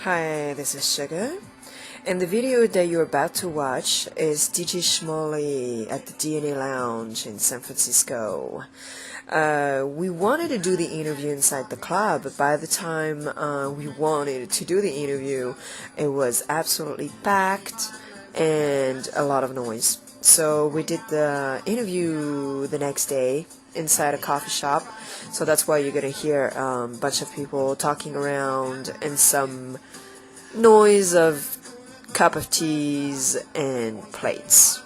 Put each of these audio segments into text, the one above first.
Hi, this is Sugar, and the video that you're about to watch is DJ Schmolli at the DNA Lounge in San Francisco. We wanted to do the interview inside the club, but by the time we wanted to do the interview, it was absolutely packed and a lot of noise. So we did the interview the next day inside a coffee shop. So that's why you're gonna hear a bunch of people talking around and some noise of cup of teas and plates.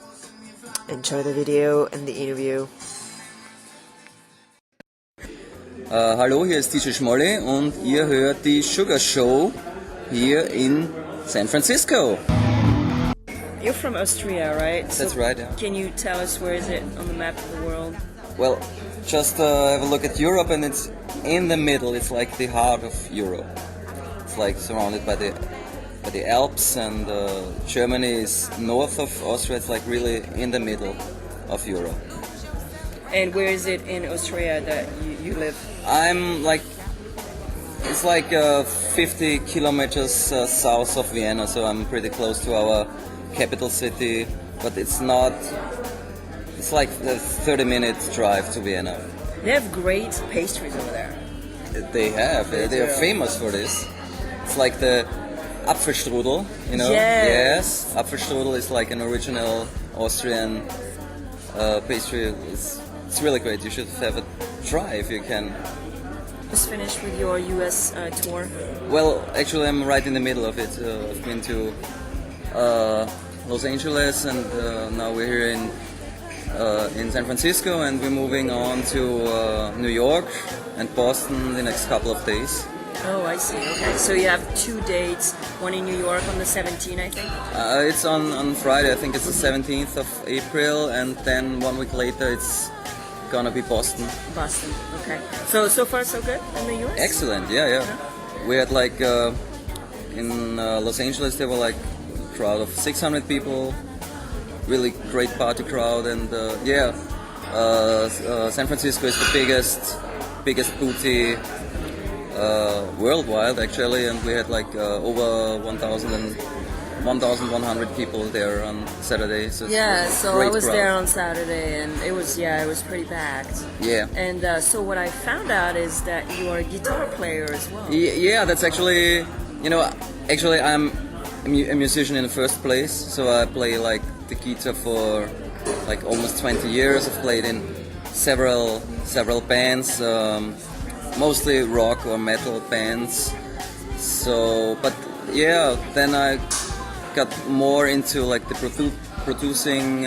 Enjoy the video and the interview. Hallo, hier ist DJ Schmolli und ihr hört die Sugar Show hier in San Francisco. You're from Austria, right? That's right, yeah. Can you tell us where is it on the map of the world? Well, just have a look at Europe and it's in the middle. It's like the heart of Europe. It's like surrounded by the Alps, and Germany is north of Austria. It's like really in the middle of Europe. And where is it in Austria that you live? I'm like, it's like 50 kilometers south of Vienna, so I'm pretty close to our capital city, but it's not, it's like a 30-minute drive to Vienna. They have great pastries over there. They are famous for this. It's like the Apfelstrudel, you know? Yes. Apfelstrudel is like an original Austrian pastry. It's really great. You should have a try if you can. Just finished with your US tour? Well, actually I'm right in the middle of it. I've been to Los Angeles, and now we're here in San Francisco, and we're moving on to New York and Boston the next couple of days. Oh, I see. Okay, so you have 2 dates, one in New York on the 17th, I think? It's on Friday, I think it's the 17th of April, and then 1 week later it's gonna be Boston. Boston, okay. So far so good in the US? Excellent, yeah. We had like, in Los Angeles there were like a crowd of 600 people, really great party crowd, and San Francisco is the biggest booty worldwide actually, and we had like over 1,100 people there on Saturday. So yeah, so I was crowd. there on Saturday, and it was pretty packed. Yeah. And so what I found out is that you are a guitar player as well. Yeah, that's actually, I'm a musician in the first place, so I play like the guitar for like almost 20 years. I've played in several bands, mostly rock or metal bands. So, but yeah, then I got more into like the producing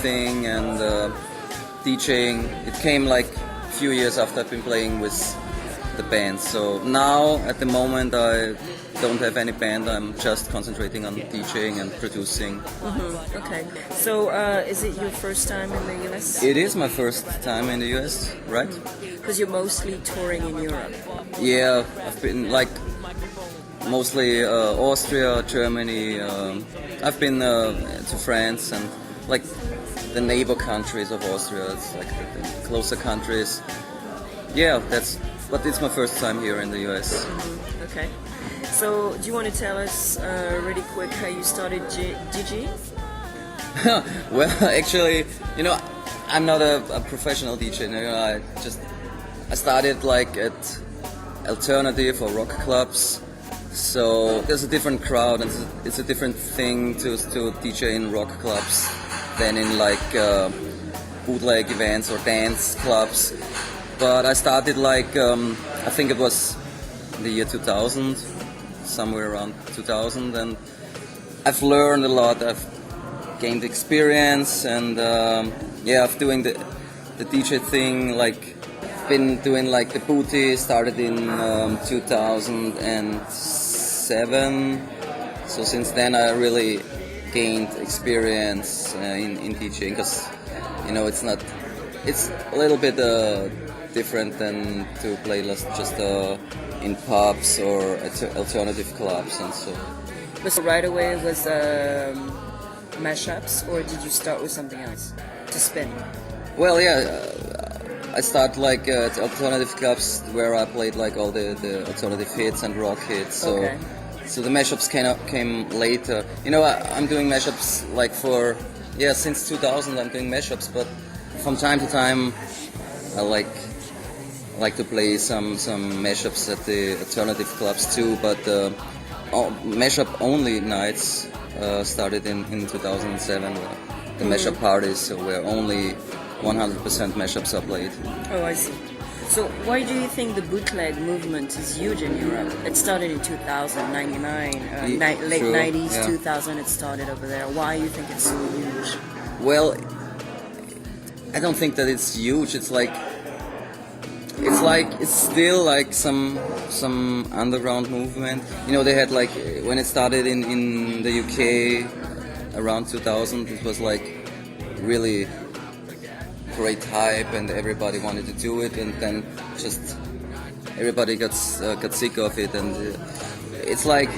thing and DJing. It came like a few years after I've been playing with the band. So now at the moment I don't have any band. I'm just concentrating on DJing and producing. Mm-hmm. Okay. So is it your first time in the US? It is my first time in the US, right? Because you're mostly touring in Europe. Yeah, I've been like mostly Austria, Germany. I've been to France and like the neighbor countries of Austria. It's like the closer countries. Yeah, but it's my first time here in the US. Mm-hmm. Okay. So do you want to tell us really quick how you started DJing? Well, actually, I'm not a professional DJ. I started like at alternative or rock clubs. So there's a different crowd, and it's a different thing to DJ in rock clubs than in like bootleg events or dance clubs. But I started like, I think it was the year 2000, somewhere around 2000, and I've learned a lot. I've gained experience, and I've doing the DJ thing, like been doing like the booty, started in 2007. So since then I really gained experience in DJing, because it's a little bit different than to play just in pubs or alternative clubs and so. So right away was mashups, or did you start with something else to spin? Well, yeah, I started like at alternative clubs where I played like all the alternative hits and rock hits. So okay. So the mashups came later. You know, I'm doing mashups like since 2000 I'm doing mashups, but from time to time I like to play some mashups at the alternative clubs too. But mashup only nights started in 2007. The mashup parties where only 100% mashups are played. Oh, I see. So why do you think the bootleg movement is huge in Europe? It started in 2000, 99, late True, 90s, yeah. 2000 it started over there. Why do you think it's so huge? Well, I don't think that it's huge. It's still like some underground movement. You know, they had like when it started in the UK around 2000, it was like really great hype and everybody wanted to do it, and then just everybody got sick of it, and it's like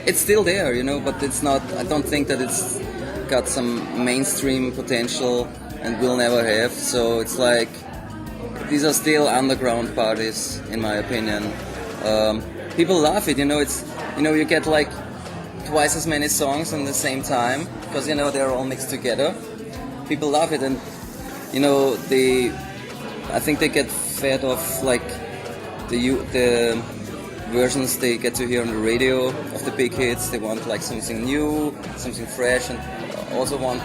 it's still there, you know, but it's not. I don't think that it's got some mainstream potential and will never have. So it's like these are still underground parties, in my opinion. People love it, you know. You get like twice as many songs in the same time because you know they're all mixed together. People love it, and you know I think they get fed off like the versions they get to hear on the radio of the big hits. They want like something new, something fresh, and also want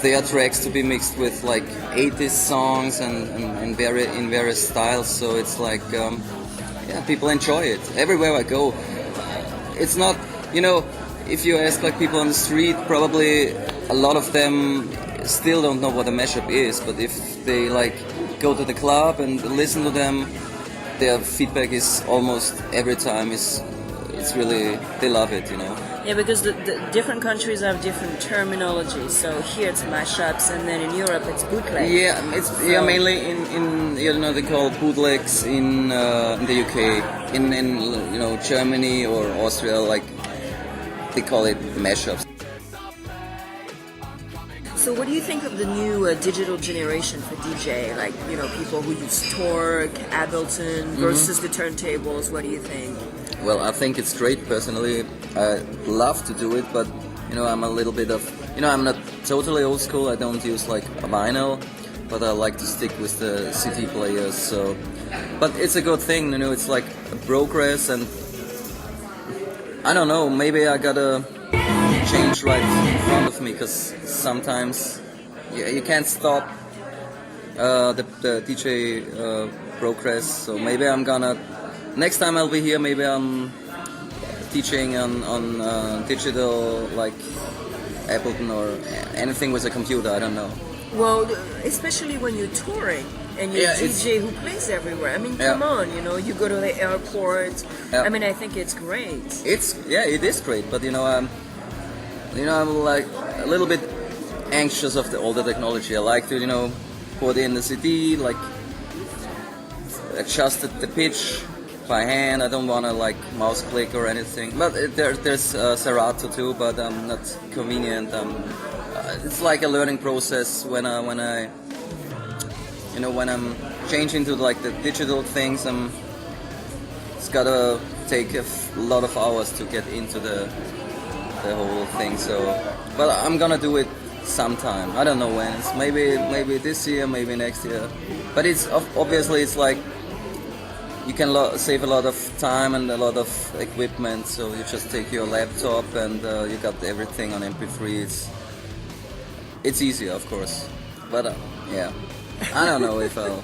their tracks to be mixed with like 80s songs and in various styles. So it's like people enjoy it everywhere I go. It's not, you know, if you ask like people on the street, probably a lot of them still don't know what a mashup is, but if they like go to the club and listen to them, their feedback is almost every time it's really, they love it, you know. Yeah, because the different countries have different terminology. So here it's mashups, and then in Europe it's bootleg. Yeah, it's mainly in you know, they call bootlegs in the UK, in you know, Germany or Austria, like they call it mashups. So what do you think of the new digital generation for DJ? Like, you know, people who use Torque, Ableton versus the turntables. What do you think? Well, I think it's great personally. I love to do it, but you know, I'm a little bit of, you know, I'm not totally old school. I don't use like a vinyl, but I like to stick with the CD players. So, but it's a good thing, you know. It's like a progress, and I don't know. Maybe I gotta change right in front of me, because sometimes you can't stop the DJ progress. So maybe I'm gonna. Next time I'll be here, maybe I'm teaching on digital, like Ableton or anything with a computer, I don't know. Well, especially when you're touring and you're a DJ who plays everywhere. I mean, come on, you know, you go to the airport. I mean, I think it's great. It is great, but you know, I'm like a little bit anxious of all the technology. I like to, you know, put in the CD, like adjust the pitch by hand. I don't want to like mouse click or anything. But there's Serato too, but not convenient. It's like a learning process when I you know, when I'm changing to like the digital things. It's gotta take a lot of hours to get into the whole thing. So, but I'm gonna do it sometime. I don't know when. It's maybe this year, maybe next year. But it's obviously it's like you can save a lot of time and a lot of equipment. So you just take your laptop and you got everything on MP3. It's easier, of course. But yeah, I don't know if I'll